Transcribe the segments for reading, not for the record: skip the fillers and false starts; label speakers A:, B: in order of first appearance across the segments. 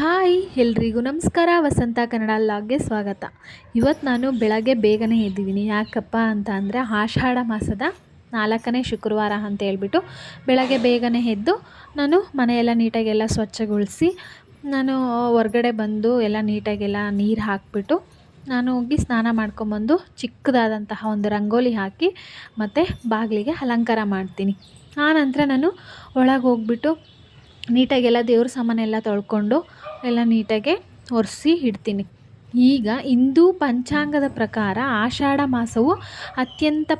A: Hi ಎಲ್ರಿಗೂ ನಮಸ್ಕಾರ. ವಸಂತ ಕನ್ನಡ ಲಾಗ್ಗೆ ಸ್ವಾಗತ. ಇವತ್ತು ನಾನು ಬೆಳಗ್ಗೆ ಬೇಗನೆ ಎದ್ದಿದ್ದೀನಿ. ಯಾಕಪ್ಪ ಅಂತ ಅಂದರೆ ಆಷಾಢ ಮಾಸದ 4ನೇ ಶುಕ್ರವಾರ ಅಂತ ಹೇಳ್ಬಿಟ್ಟು ಬೆಳಗ್ಗೆ ಬೇಗನೆ ಎದ್ದು ನಾನು ಮನೆಯೆಲ್ಲ ನೀಟಾಗೆಲ್ಲ ಸ್ವಚ್ಛಗೊಳಿಸಿ ನಾನು ಹೊರ್ಗಡೆ ಬಂದು ಎಲ್ಲ ನೀಟಾಗೆಲ್ಲ ನೀರು ಹಾಕಿಬಿಟ್ಟು ನಾನು ಹೋಗಿ ಸ್ನಾನ ಮಾಡ್ಕೊಂಬಂದು ಚಿಕ್ಕದಾದಂತಹ ಒಂದು ರಂಗೋಲಿ ಹಾಕಿ ಮತ್ತು ಬಾಗಿಲಿಗೆ ಅಲಂಕಾರ ಮಾಡ್ತೀನಿ. ಆನಂತರ ನಾನು ಒಳಗೆ ಹೋಗ್ಬಿಟ್ಟು ನೀಟಾಗೆಲ್ಲ ದೇವ್ರ ಸಾಮಾನೆಲ್ಲ ತೊಳ್ಕೊಂಡು ಎಲ್ಲ ನೀಟಾಗೆ ಒರೆಸಿ ಇಡ್ತೀನಿ. ಈಗ ಹಿಂದೂ ಪಂಚಾಂಗದ ಪ್ರಕಾರ ಆಷಾಢ ಮಾಸವು ಅತ್ಯಂತ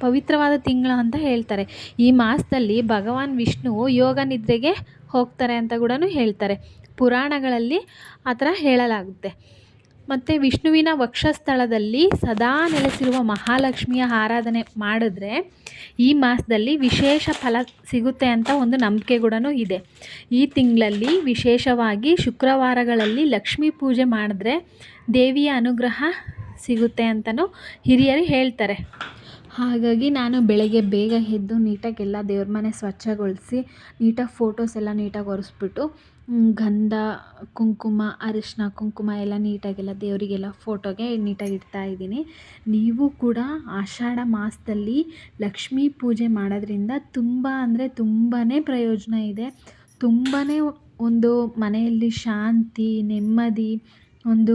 A: ಪವಿತ್ರವಾದ ತಿಂಗಳು ಅಂತ ಹೇಳ್ತಾರೆ. ಈ ಮಾಸದಲ್ಲಿ ಭಗವಾನ್ ವಿಷ್ಣುವು ಯೋಗ ನಿದ್ರೆಗೆ ಹೋಗ್ತಾರೆ ಅಂತ ಕೂಡ ಹೇಳ್ತಾರೆ. ಪುರಾಣಗಳಲ್ಲಿ ಆ ಥರ ಹೇಳಲಾಗುತ್ತೆ. ಮತ್ತು ವಿಷ್ಣುವಿನ ವಕ್ಷಸ್ಥಳದಲ್ಲಿ ಸದಾ ನೆಲೆಸಿರುವ ಮಹಾಲಕ್ಷ್ಮಿಯ ಆರಾಧನೆ ಮಾಡಿದ್ರೆ ಈ ಮಾಸದಲ್ಲಿ ವಿಶೇಷ ಫಲ ಸಿಗುತ್ತೆ ಅಂತ ಒಂದು ನಂಬಿಕೆ ಕೂಡ ಇದೆ. ಈ ತಿಂಗಳಲ್ಲಿ ವಿಶೇಷವಾಗಿ ಶುಕ್ರವಾರಗಳಲ್ಲಿ ಲಕ್ಷ್ಮೀ ಪೂಜೆ ಮಾಡಿದ್ರೆ ದೇವಿಯ ಅನುಗ್ರಹ ಸಿಗುತ್ತೆ ಅಂತಲೂ ಹಿರಿಯರು ಹೇಳ್ತಾರೆ. ಹಾಗಾಗಿ ನಾನು ಬೆಳಗ್ಗೆ ಬೇಗ ಎದ್ದು ನೀಟಾಗೆಲ್ಲ ದೇವ್ರ ಮನೆ ಸ್ವಚ್ಛಗೊಳಿಸಿ ನೀಟಾಗಿ ಫೋಟೋಸ್ ಎಲ್ಲ ನೀಟಾಗಿ ಒರೆಸ್ಬಿಟ್ಟು ಗಂಧ ಕುಂಕುಮ ಅರಿಶಿನ ಕುಂಕುಮ ಎಲ್ಲ ನೀಟಾಗೆಲ್ಲ ದೇವರಿಗೆಲ್ಲ ಫೋಟೋಗೆ ನೀಟಾಗಿ ಇಡ್ತಾಯಿದ್ದೀನಿ. ನೀವು ಕೂಡ ಆಷಾಢ ಮಾಸದಲ್ಲಿ ಲಕ್ಷ್ಮೀ ಪೂಜೆ ಮಾಡೋದ್ರಿಂದ ತುಂಬ ಅಂದರೆ ತುಂಬಾ ಪ್ರಯೋಜನ ಇದೆ. ತುಂಬಾ ಒಂದು ಮನೆಯಲ್ಲಿ ಶಾಂತಿ ನೆಮ್ಮದಿ ಒಂದು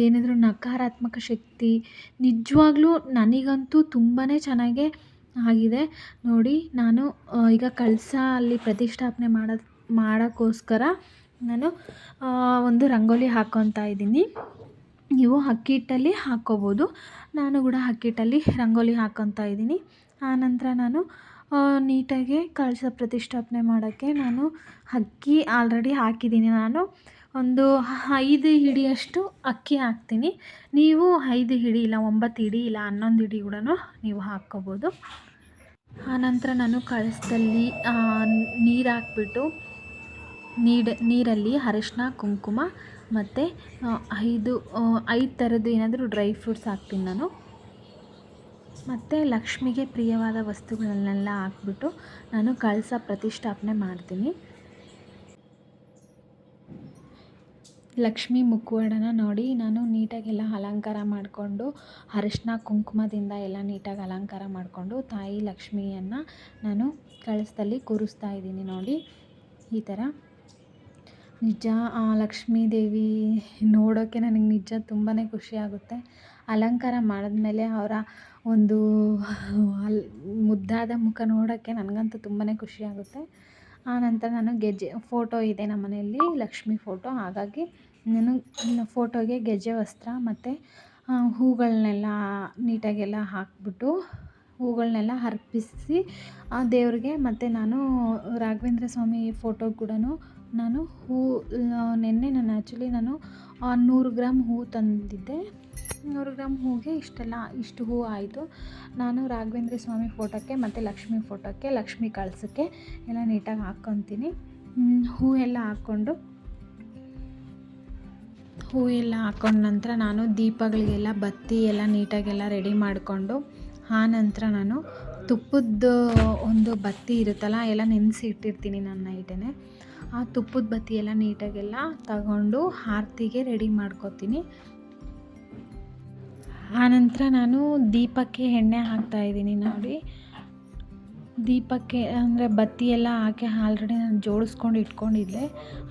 A: ಏನಾದರೂ ನಕಾರಾತ್ಮಕ ಶಕ್ತಿ ನಿಜವಾಗ್ಲೂ ನನಗಂತೂ ತುಂಬಾ ಚೆನ್ನಾಗೇ ಆಗಿದೆ. ನೋಡಿ ನಾನು ಈಗ ಕಳಶ ಅಲ್ಲಿ ಪ್ರತಿಷ್ಠಾಪನೆ ಮಾಡೋಕ್ಕೋಸ್ಕರ ನಾನು ಒಂದು ರಂಗೋಲಿ ಹಾಕ್ಕೊತಾ ಇದ್ದೀನಿ. ನೀವು ಅಕ್ಕಿ ಹಿಟ್ಟಲ್ಲಿ ಹಾಕ್ಕೋಬೋದು. ನಾನು ಕೂಡ ಅಕ್ಕಿ ಹಿಟ್ಟಲ್ಲಿ ರಂಗೋಲಿ ಹಾಕ್ಕೊತಾ ಇದ್ದೀನಿ. ಆನಂತರ ನಾನು ನೀಟಾಗಿ ಕಳಶ ಪ್ರತಿಷ್ಠಾಪನೆ ಮಾಡೋಕ್ಕೆ ನಾನು ಅಕ್ಕಿ ಆಲ್ರೆಡಿ ಹಾಕಿದ್ದೀನಿ. ನಾನು ಒಂದು 5 ಹಿಡಿಯಷ್ಟು ಅಕ್ಕಿ ಹಾಕ್ತೀನಿ. ನೀವು 5 ಹಿಡಿ ಇಲ್ಲ 9 ಹಿಡಿ ಇಲ್ಲ 11 ಹಿಡಿ ಕೂಡ ನೀವು ಹಾಕ್ಕೋಬೋದು. ಆನಂತರ ನಾನು ಕಳಶದಲ್ಲಿ ನೀರು ಹಾಕ್ಬಿಟ್ಟು ನೀರಲ್ಲಿ ಅರಿಶಿನ ಕುಂಕುಮ ಮತ್ತು 5 ಥರದ್ದು ಏನಾದರೂ ಡ್ರೈ ಫ್ರೂಟ್ಸ್ ಹಾಕ್ತೀನಿ ನಾನು. ಮತ್ತು ಲಕ್ಷ್ಮಿಗೆ ಪ್ರಿಯವಾದ ವಸ್ತುಗಳನ್ನೆಲ್ಲ ಹಾಕ್ಬಿಟ್ಟು ನಾನು ಕಳಶ ಪ್ರತಿಷ್ಠಾಪನೆ ಮಾಡ್ತೀನಿ. ಲಕ್ಷ್ಮೀ ಮುಖವಾಡನ ನೋಡಿ ನಾನು ನೀಟಾಗೆಲ್ಲ ಅಲಂಕಾರ ಮಾಡಿಕೊಂಡು ಅರಿಶಿನ ಕುಂಕುಮದಿಂದ ಎಲ್ಲ ನೀಟಾಗಿ ಅಲಂಕಾರ ಮಾಡಿಕೊಂಡು ತಾಯಿ ಲಕ್ಷ್ಮಿಯನ್ನು ನಾನು ಕಳಶದಲ್ಲಿ ಕೂರಿಸ್ತಾ ಇದ್ದೀನಿ. ನೋಡಿ ಈ ಥರ ನಿಜ ಲಕ್ಷ್ಮೀ ದೇವಿ ನೋಡೋಕ್ಕೆ ನನಗೆ ನಿಜ ತುಂಬಾ ಖುಷಿಯಾಗುತ್ತೆ. ಅಲಂಕಾರ ಮಾಡಿದ್ಮೇಲೆ ಅವರ ಒಂದು ಮುದ್ದಾದ ಮುಖ ನೋಡೋಕ್ಕೆ ನನಗಂತೂ ತುಂಬಾ ಖುಷಿಯಾಗುತ್ತೆ. ಆನಂತರ ನಾನು ಗೆಜ್ಜೆ ಫೋಟೋ ಇದೆ ನಮ್ಮ ಮನೆಯಲ್ಲಿ ಲಕ್ಷ್ಮಿ ಫೋಟೋ. ಹಾಗಾಗಿ ನಾನು ಫೋಟೋಗೆ ಗೆಜ್ಜೆ ವಸ್ತ್ರ ಮತ್ತು ಹೂಗಳನ್ನೆಲ್ಲ ನೀಟಾಗೆಲ್ಲ ಹಾಕ್ಬಿಟ್ಟು ಹೂಗಳನ್ನೆಲ್ಲ ಅರ್ಪಿಸಿ ಆ ದೇವ್ರಿಗೆ ಮತ್ತು ನಾನು ರಾಘವೇಂದ್ರ ಸ್ವಾಮಿ ಫೋಟೋ ಕೂಡ ನಾನು ನೆನ್ನೆ ನಾನು ಆ್ಯಕ್ಚುಲಿ ನಾನು 100 ಗ್ರಾಮ್ ಹೂವು ತಂದಿದ್ದೆ. 100 ಗ್ರಾಮ್ ಹೂವಿಗೆ ಇಷ್ಟು ಹೂವು ಆಯಿತು. ನಾನು ರಾಘವೇಂದ್ರ ಸ್ವಾಮಿ ಫೋಟೋಕ್ಕೆ ಮತ್ತು ಲಕ್ಷ್ಮಿ ಫೋಟೋಕ್ಕೆ ಲಕ್ಷ್ಮಿ ಕಳಸಕ್ಕೆ ಎಲ್ಲ ನೀಟಾಗಿ ಹಾಕ್ಕೊತೀನಿ. ಹೂವೆಲ್ಲ ಹಾಕ್ಕೊಂಡು ನಂತರ ನಾನು ದೀಪಗಳಿಗೆಲ್ಲ ಬತ್ತಿ ಎಲ್ಲ ನೀಟಾಗೆಲ್ಲ ರೆಡಿ ಮಾಡಿಕೊಂಡು ಆನಂತರ ನಾನು ತುಪ್ಪದ ಒಂದು ಬತ್ತಿ ಇರುತ್ತಲ್ಲ ಎಲ್ಲ ನೆನೆಸಿ ಇಟ್ಟಿರ್ತೀನಿ ನಾನು ನೈಟೇ. ಆ ತುಪ್ಪದ ಬತ್ತಿ ಎಲ್ಲ ನೀಟಾಗೆಲ್ಲ ತಗೊಂಡು ಆರತಿಗೆ ರೆಡಿ ಮಾಡ್ಕೊತೀನಿ. ಆನಂತರ ನಾನು ದೀಪಕ್ಕೆ ಎಣ್ಣೆ ಹಾಕ್ತಾಯಿದ್ದೀನಿ. ನೋಡಿ ದೀಪಕ್ಕೆ ಅಂದರೆ ಬತ್ತಿ ಎಲ್ಲ ಹಾಕಿ ಆಲ್ರೆಡಿ ನಾನು ಜೋಡಿಸ್ಕೊಂಡು ಇಟ್ಕೊಂಡಿದ್ದೆ.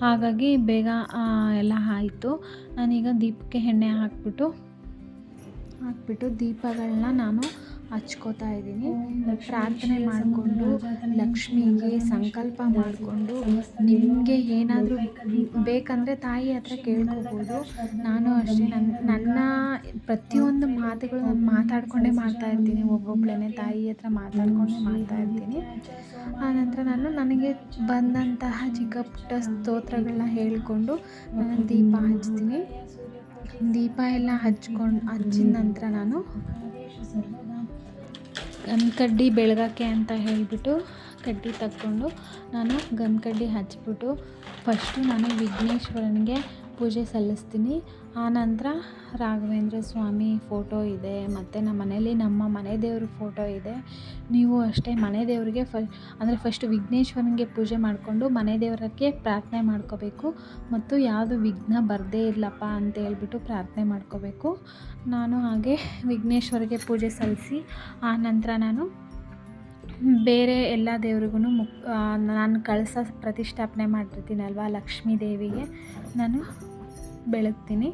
A: ಹಾಗಾಗಿ ಬೇಗ ಎಲ್ಲ ಆಯಿತು. ನಾನೀಗ ದೀಪಕ್ಕೆ ಎಣ್ಣೆ ಹಾಕ್ಬಿಟ್ಟು ದೀಪಗಳನ್ನ ನಾನು ಹಚ್ಕೋತಾ ಇದ್ದೀನಿ. ಪ್ರಾರ್ಥನೆ ಮಾಡಿಕೊಂಡು ಲಕ್ಷ್ಮಿಗೆ ಸಂಕಲ್ಪ ಮಾಡಿಕೊಂಡು ನಿಮಗೆ ಏನಾದರೂ ಬೇಕಂದರೆ ತಾಯಿ ಹತ್ರ ಕೇಳ್ಕೋಬೋದು. ನಾನು ಅಷ್ಟೇ ನನ್ನ ಪ್ರತಿಯೊಂದು ಮಾತುಗಳು ನಾನು ಮಾತಾಡಿಕೊಂಡೇ ಮಾಡ್ತಾಯಿರ್ತೀನಿ. ಒಬ್ಬೊಬ್ಬಳೇ ತಾಯಿ ಹತ್ರ ಮಾತಾಡಿಕೊಂಡೇ ಮಾಡ್ತಾಯಿರ್ತೀನಿ. ಆನಂತರ ನನಗೆ ಬಂದಂತಹ ಚಿಕ್ಕ ಪುಟ್ಟ ಸ್ತೋತ್ರಗಳನ್ನ ಹೇಳಿಕೊಂಡು ನಾನು ದೀಪ ಹಚ್ತೀನಿ. ದೀಪ ಎಲ್ಲ ಹಚ್ಚಿದ ನಂತರ ನಾನು ಗಂಧಕಡ್ಡಿ ಬೆಳಗಕ್ಕೆ ಅಂತ ಹೇಳಿಬಿಟ್ಟು ಕಡ್ಡಿ ತಕ್ಕೊಂಡು ನಾನು ಗಂಧಕಡ್ಡಿ ಹಚ್ಬಿಟ್ಟು ಫಸ್ಟು ನಾನು ವಿಘ್ನೇಶ್ವರನಿಗೆ ಪೂಜೆ ಸಲ್ಲಿಸ್ತೀನಿ. ಆನಂತರ ರಾಘವೇಂದ್ರ ಸ್ವಾಮಿ ಫೋಟೋ ಇದೆ, ಮತ್ತು ನಮ್ಮ ಮನೇಲಿ ನಮ್ಮ ಮನೆ ದೇವ್ರ ಫೋಟೋ ಇದೆ. ನೀವು ಅಷ್ಟೇ ಮನೆ ದೇವರಿಗೆ ಫಸ್ಟ್ ವಿಘ್ನೇಶ್ವರನಿಗೆ ಪೂಜೆ ಮಾಡಿಕೊಂಡು ಮನೆ ದೇವರಿಗೆ ಪ್ರಾರ್ಥನೆ ಮಾಡ್ಕೋಬೇಕು, ಮತ್ತು ಯಾವುದು ವಿಘ್ನ ಬರದೇ ಇರಲಪ್ಪ ಅಂತ ಹೇಳ್ಬಿಟ್ಟು ಪ್ರಾರ್ಥನೆ ಮಾಡ್ಕೋಬೇಕು. ನಾನು ಹಾಗೆ ವಿಘ್ನೇಶ್ವರಿಗೆ ಪೂಜೆ ಸಲ್ಲಿಸಿ ಆನಂತರ ನಾನು ಬೇರೆ ಎಲ್ಲ ದೇವ್ರಿಗೂ ನಾನು ಕಳಸ ಪ್ರತಿಷ್ಠಾಪನೆ ಮಾಡಿರ್ತೀನಲ್ವ, ಲಕ್ಷ್ಮೀ ದೇವಿಗೆ ನಾನು ಬೆಳಗ್ತೀನಿ.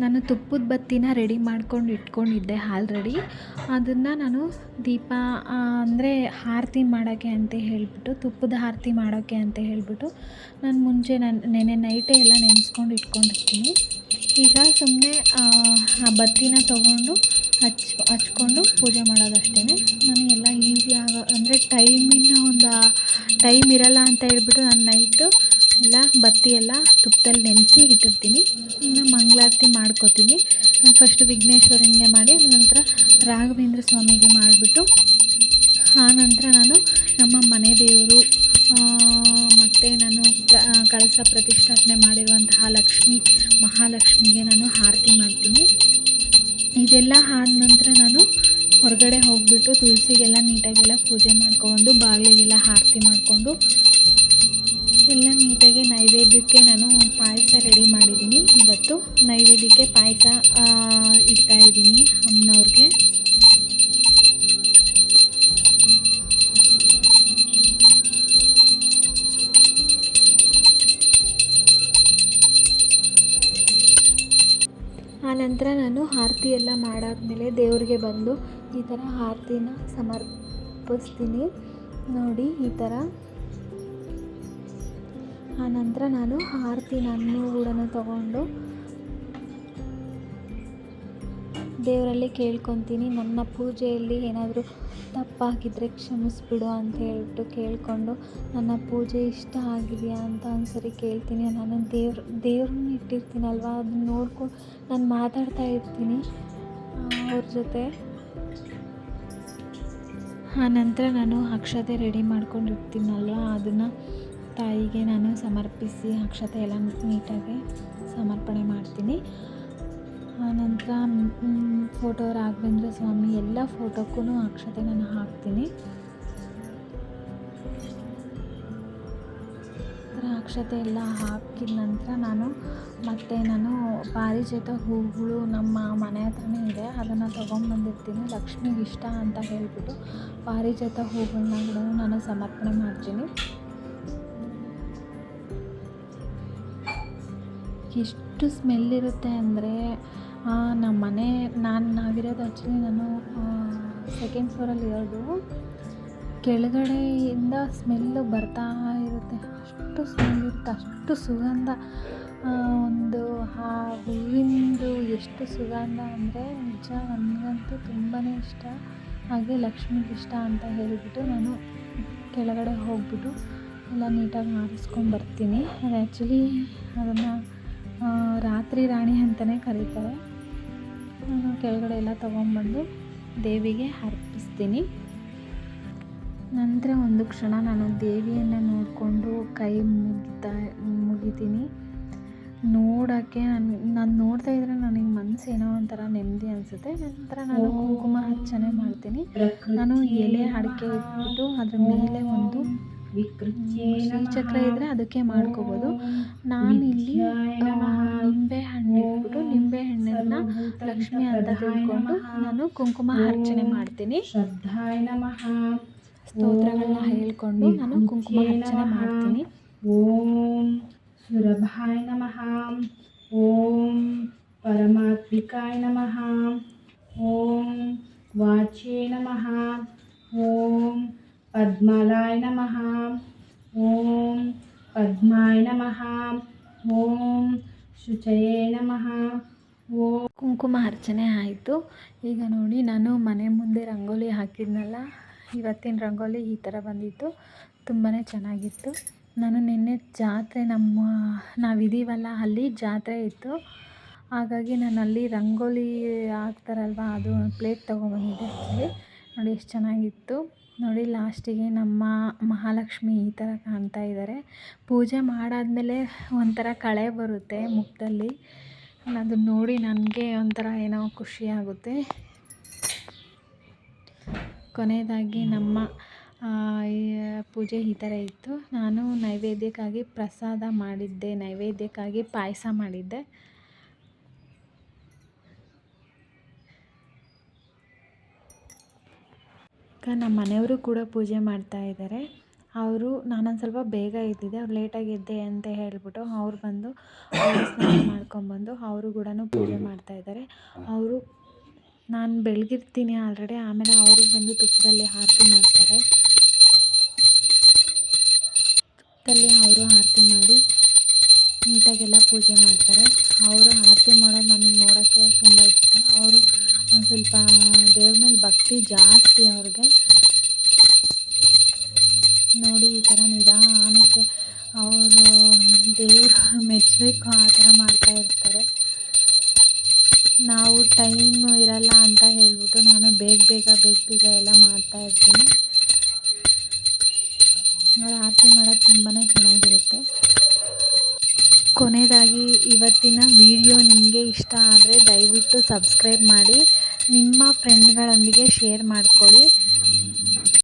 A: ನಾನು ತುಪ್ಪದ ಬತ್ತಿನ ರೆಡಿ ಮಾಡ್ಕೊಂಡು ಇಟ್ಕೊಂಡಿದ್ದೆ ಆಲ್ರೆಡಿ. ಅದನ್ನು ನಾನು ದೀಪ ಅಂದರೆ ಆರತಿ ಮಾಡೋಕ್ಕೆ ಅಂತ ಹೇಳಿಬಿಟ್ಟು, ತುಪ್ಪದ ಆರತಿ ಮಾಡೋಕ್ಕೆ ಅಂತ ಹೇಳಿಬಿಟ್ಟು ನಾನು ಮುಂಚೆ ನೆನ್ನೆ ನೈಟೇ ಎಲ್ಲ ನೆನೆಸ್ಕೊಂಡು ಇಟ್ಕೊಂಡಿರ್ತೀನಿ. ಈಗ ಸುಮ್ಮನೆ ಆ ಬತ್ತಿನ ತೊಗೊಂಡು ಹಚ್ಕೊಂಡು ಪೂಜೆ ಮಾಡೋದಷ್ಟೇ. ನಾನು ಎಲ್ಲ ಈಸಿ ಅಂದರೆ ಟೈಮ್ ಇರಲ್ಲ ಅಂತ ಹೇಳ್ಬಿಟ್ಟು ನಾನು ನೈಟು ಎಲ್ಲ ಬತ್ತಿ ಎಲ್ಲ ತುಪ್ಪದಲ್ಲಿ ನೆನೆಸಿ ಇಟ್ಟಿರ್ತೀನಿ. ಇನ್ನು ಮಂಗಳಾರತಿ ಮಾಡ್ಕೋತೀನಿ. ನಾನು ಫಸ್ಟ್ ವಿಘ್ನೇಶ್ವರನಿಗೆ ಮಾಡಿ ನಂತರ ರಾಘವೇಂದ್ರ ಸ್ವಾಮಿಗೆ ಮಾಡಿಬಿಟ್ಟು ಆನಂತರ ನಾನು ನಮ್ಮ ಮನೆ ದೇವರು ಮತ್ತು ನಾನು ಕಳಸ ಪ್ರತಿಷ್ಠಾಪನೆ ಮಾಡಿರುವಂತಹ ಮಹಾಲಕ್ಷ್ಮಿಗೆ ನಾನು ಆರತಿ ಮಾಡ್ತೀನಿ. ಇದೆಲ್ಲ ಆದ ನಂತರ ನಾನು ಹೊರಗಡೆ ಹೋಗಿಬಿಟ್ಟು ತುಳಸಿಗೆಲ್ಲ ನೀಟಾಗೆಲ್ಲ ಪೂಜೆ ಮಾಡ್ಕೊಂಡು ಬಾಗಿಲಿಗೆಲ್ಲ ಆರತಿ ಮಾಡಿಕೊಂಡು ಎಲ್ಲ ನೀಟಾಗಿ ನೈವೇದ್ಯಕ್ಕೆ ನಾನು ಪಾಯಸ ರೆಡಿ ಮಾಡಿದ್ದೀನಿ. ಇವತ್ತು ನೈವೇದ್ಯಕ್ಕೆ ಪಾಯಸ ಇಡ್ತಾಯಿದ್ದೀನಿ ಅಮ್ಮನವ್ರಿಗೆ. ಆನಂತರ ನಾನು ಆರತಿ ಎಲ್ಲ ಮಾಡಾದ್ಮೇಲೆ ದೇವ್ರಿಗೆ ಬಂದು ಈ ಥರ ಆರತಿನ ಸಮರ್ಪಿಸ್ತೀನಿ ನೋಡಿ, ಈ ಥರ. ಆನಂತರ ನಾನು ಆರತಿ ನಾನು ಕೂಡ ತೊಗೊಂಡು ದೇವರಲ್ಲಿ ಕೇಳ್ಕೊತೀನಿ. ನನ್ನ ಪೂಜೆಯಲ್ಲಿ ಏನಾದರೂ ತಪ್ಪಾಗಿದ್ದರೆ ಕ್ಷಮಿಸ್ಬಿಡು ಅಂತ ಹೇಳ್ಬಿಟ್ಟು ಕೇಳಿಕೊಂಡು, ನನ್ನ ಪೂಜೆ ಇಷ್ಟ ಆಗಿದೆಯಾ ಅಂತ ಒಂದ್ಸರಿ ಕೇಳ್ತೀನಿ. ನಾನು ದೇವ್ರನ್ನ ಇಟ್ಟಿರ್ತೀನಲ್ವ, ಅದನ್ನ ನೋಡ್ಕೊಂಡು ನಾನು ಮಾತಾಡ್ತಾ ಇರ್ತೀನಿ ಅವ್ರ ಜೊತೆ. ಆನಂತರ ನಾನು ಅಕ್ಷತೆ ರೆಡಿ ಮಾಡ್ಕೊಂಡಿರ್ತೀನಲ್ವ, ಅದನ್ನು ತಾಯಿಗೆ ನಾನು ಸಮರ್ಪಿಸಿ ಅಕ್ಷತೆ ಎಲ್ಲ ನೀಟಾಗಿ ಸಮರ್ಪಣೆ ಮಾಡ್ತೀನಿ. ಆನಂತರ ಫೋಟೋ ರಾಘವೇಂದ್ರ ಸ್ವಾಮಿ ಎಲ್ಲ ಫೋಟೋಕ್ಕೂ ಅಕ್ಷತೆ ನಾನು ಹಾಕ್ತೀನಿ. ಅಕ್ಷತೆ ಎಲ್ಲ ಹಾಕಿದ ನಂತರ ನಾನು ಪಾರಿಜಾತ ಹೂಗಳು ನಮ್ಮ ಮನೆ ಹತ್ರನೇ ಇದೆ, ಅದನ್ನು ತೊಗೊಂಬಂದಿರ್ತೀನಿ. ಲಕ್ಷ್ಮಿಗೆ ಇಷ್ಟ ಅಂತ ಹೇಳಿಬಿಟ್ಟು ಪಾರಿಜಾತ ಹೂಗಳನ್ನ ಕೂಡ ನಾನು ಸಮರ್ಪಣೆ ಮಾಡ್ತೀನಿ. ಎಷ್ಟು ಸ್ಮೆಲ್ ಇರುತ್ತೆ ಅಂದರೆ ನಮ್ಮ ಮನೆ ನಾವಿರೋದು ಆ್ಯಕ್ಚುಲಿ ನಾನು ಸೆಕೆಂಡ್ ಫ್ಲೋರಲ್ಲಿ ಇರೋದು. ಕೆಳಗಡೆಯಿಂದ ಸ್ಮೆಲ್ಲು ಬರ್ತಾ ಇರುತ್ತೆ, ಅಷ್ಟು ಸ್ಮೆಲ್ ಇರುತ್ತೆ, ಅಷ್ಟು ಸುಗಂಧ. ಒಂದು ಆ ಹೂವಿಂದು ಎಷ್ಟು ಸುಗಂಧ ಅಂದರೆ ನಿಜ ನನಗಂತೂ ತುಂಬಾ ಇಷ್ಟ. ಹಾಗೆ ಲಕ್ಷ್ಮಿಗೆ ಇಷ್ಟ ಅಂತ ಹೇಳಿಬಿಟ್ಟು ನಾನು ಕೆಳಗಡೆ ಹೋಗ್ಬಿಟ್ಟು ಎಲ್ಲ ನೀಟಾಗಿ ಮಾಡಿಸ್ಕೊಂಡ್ಬರ್ತೀನಿ. ಅದು ಆ್ಯಕ್ಚುಲಿ ಅದನ್ನು ರಾತ್ರಿ ರಾಣಿ ಅಂತಲೇ ಕರೀತಾರೆ. ನಾನು ಕೆಳಗಡೆ ಎಲ್ಲ ತೊಗೊಂಬಂದು ದೇವಿಗೆ ಅರ್ಪಿಸ್ತೀನಿ. ನಂತರ ಒಂದು ಕ್ಷಣ ನಾನು ದೇವಿಯನ್ನು ನೋಡಿಕೊಂಡು ಕೈ ಮುಗಿತೀನಿ. ನೋಡೋಕ್ಕೆ ನಾನು ನೋಡ್ತಾ ಇದ್ದರೆ ನನಗೆ ಮನಸ್ಸು ಏನೋ ಒಂಥರ ನೆಮ್ಮದಿ ಅನಿಸುತ್ತೆ. ನಂತರ ನಾನು ಕುಂಕುಮ ಅರ್ಚನೆ ಮಾಡ್ತೀನಿ. ನಾನು ಎಲೆ ಅಡಿಕೆ ಇಟ್ಬಿಟ್ಟು ಅದ್ರ ಮೇಲೆ ಒಂದು ಶ್ರೀಚಕ್ರ ಇದ್ದರೆ ಅದಕ್ಕೆ ಮಾಡ್ಕೋಬೋದು. ನಾನಿಲ್ಲಿ ನಿಂಬೆ ಹಣ್ಣು ಇಟ್ಬಿಟ್ಟು ನಿಂಬೆ ಹಣ್ಣನ್ನು ಲಕ್ಷ್ಮಿ ಅಂತ ತಿಳ್ಕೊಂಡು ನಾನು ಕುಂಕುಮ ಅರ್ಚನೆ ಮಾಡ್ತೀನಿ. ಸ್ತೋತ್ರಗಳನ್ನ ಹೇಳ್ಕೊಂಡು ನಾನು ಕುಂಕುಮ ಅರ್ಚನೆ ಮಾಡ್ತೀನಿ.
B: ಓಂ ಸುರಭಾಯ ನಮಃ, ಓಂ ಪರಮಾತ್ಮಿಕಾಯ ನಮಃ, ಓಂ ವಾಚ್ಯೇ ನಮಃ, ಓಂ ಪದ್ಮಲಾಯ ನಮಃ, ಓಂ ಪದ್ಮಾಯ ನಮಃ, ಓಂ ಶುಚಯೇ ನಮಃ, ಓಂ
A: ಕುಂಕುಮ ಅರ್ಚನೆ ಆಯಿತು. ಈಗ ನೋಡಿ ನಾನು ಮನೆ ಮುಂದೆ ರಂಗೋಲಿ ಹಾಕಿದ್ನಲ್ಲ, ಇವತ್ತಿನ ರಂಗೋಲಿ ಈ ಥರ ಬಂದಿತ್ತು. ತುಂಬಾ ಚೆನ್ನಾಗಿತ್ತು. ನಾನು ನಿನ್ನೆ ಜಾತ್ರೆ ನಾವಿದ್ದೀವಲ್ಲ ಅಲ್ಲಿ ಜಾತ್ರೆ ಇತ್ತು. ಹಾಗಾಗಿ ನಾನು ಅಲ್ಲಿ ರಂಗೋಲಿ ಹಾಕ್ತಾರಲ್ವ ಅದು ಪ್ಲೇಟ್ ತೊಗೊಂಬಂದಿದ್ದೆ. ಅಲ್ಲಿ ನೋಡಿ ಎಷ್ಟು ಚೆನ್ನಾಗಿತ್ತು. ನೋಡಿ ಲಾಸ್ಟಿಗೆ ನಮ್ಮ ಮಹಾಲಕ್ಷ್ಮಿ ಈ ಥರ ಕಾಣ್ತಾ ಇದ್ದಾರೆ. ಪೂಜೆ ಮಾಡಾದಮೇಲೆ ಒಂಥರ ಕಳೆ ಬರುತ್ತೆ ಮುಖದಲ್ಲಿ. ಅದನ್ನ ನೋಡಿ ನನಗೆ ಒಂಥರ ಏನೋ ಖುಷಿ ಆಗುತ್ತೆ. ಕೊನೆಯದಾಗಿ ನಮ್ಮ ಈ ಪೂಜೆ ಈ ಥರ ಇತ್ತು. ನಾನು ನೈವೇದ್ಯಕ್ಕಾಗಿ ಪ್ರಸಾದ ಮಾಡಿದ್ದೆ, ನೈವೇದ್ಯಕ್ಕಾಗಿ ಪಾಯಸ ಮಾಡಿದ್ದೆ. ಈಗ ನಮ್ಮ ಮನೆಯವರು ಕೂಡ ಪೂಜೆ ಮಾಡ್ತಾ ಇದ್ದಾರೆ. ಅವರು ನಾನೊಂದು ಸ್ವಲ್ಪ ಬೇಗ ಎದ್ದಿದ್ದೆ, ಅವ್ರು ಲೇಟಾಗಿ ಎದ್ದೆ ಅಂತ ಹೇಳಿಬಿಟ್ಟು ಅವ್ರು ಬಂದು ಸ್ನಾನ ಮಾಡ್ಕೊಂಬಂದು ಅವರು ಕೂಡ ಪೂಜೆ ಮಾಡ್ತಾಯಿದ್ದಾರೆ. ಅವರು ನಾನು ಬೆಳಗಿರ್ತೀನಿ ಆಲ್ರೆಡಿ, ಆಮೇಲೆ ಅವರು ಬಂದು ತುಪ್ಪದಲ್ಲಿ ಆರತಿ ಮಾಡ್ತಾರೆ. ತುಪ್ಪದಲ್ಲಿ ಅವರು ಆರತಿ ಮಾಡಿ ನೀಟಾಗೆಲ್ಲ ಪೂಜೆ ಮಾಡ್ತಾರೆ. ಅವರು ಆರತಿ ಮಾಡೋದು ನನಗೆ ನೋಡೋಕ್ಕೆ ತುಂಬ ಇಷ್ಟ. ಅವರು ಒಂದು ಸ್ವಲ್ಪ ದೇವ್ರ ಮೇಲೆ ಭಕ್ತಿ ಜಾಸ್ತಿ ಅವ್ರಿಗೆ. ನೋಡಿ ಈ ಥರ ನಿಧಾನಕ್ಕೆ ಅವರು ದೇವರು ಮೆಚ್ಚಬೇಕು ಆ ಥರ ಮಾಡ್ತಾಯಿರ್ತಾರೆ. ನಾವು ಟೈಮ್ ಇರಲ್ಲ ಅಂತ ಹೇಳಿಬಿಟ್ಟು ನಾನು ಬೇಗ ಎಲ್ಲ ಮಾಡ್ತಾಯಿರ್ತೀನಿ. ಅವ್ರು ಆರತಿ ಮಾಡೋದು ತುಂಬಾ ಚೆನ್ನಾಗಿರುತ್ತೆ. ಕೊನೆಯದಾಗಿ ಇವತ್ತಿನ ವಿಡಿಯೋ ನಿಮಗೆ ಇಷ್ಟ ಆದರೆ ದಯವಿಟ್ಟು ಸಬ್ಸ್ಕ್ರೈಬ್ ಮಾಡಿ, ನಿಮ್ಮ ಫ್ರೆಂಡ್ಗಳೊಂದಿಗೆ ಶೇರ್ ಮಾಡ್ಕೊಳ್ಳಿ.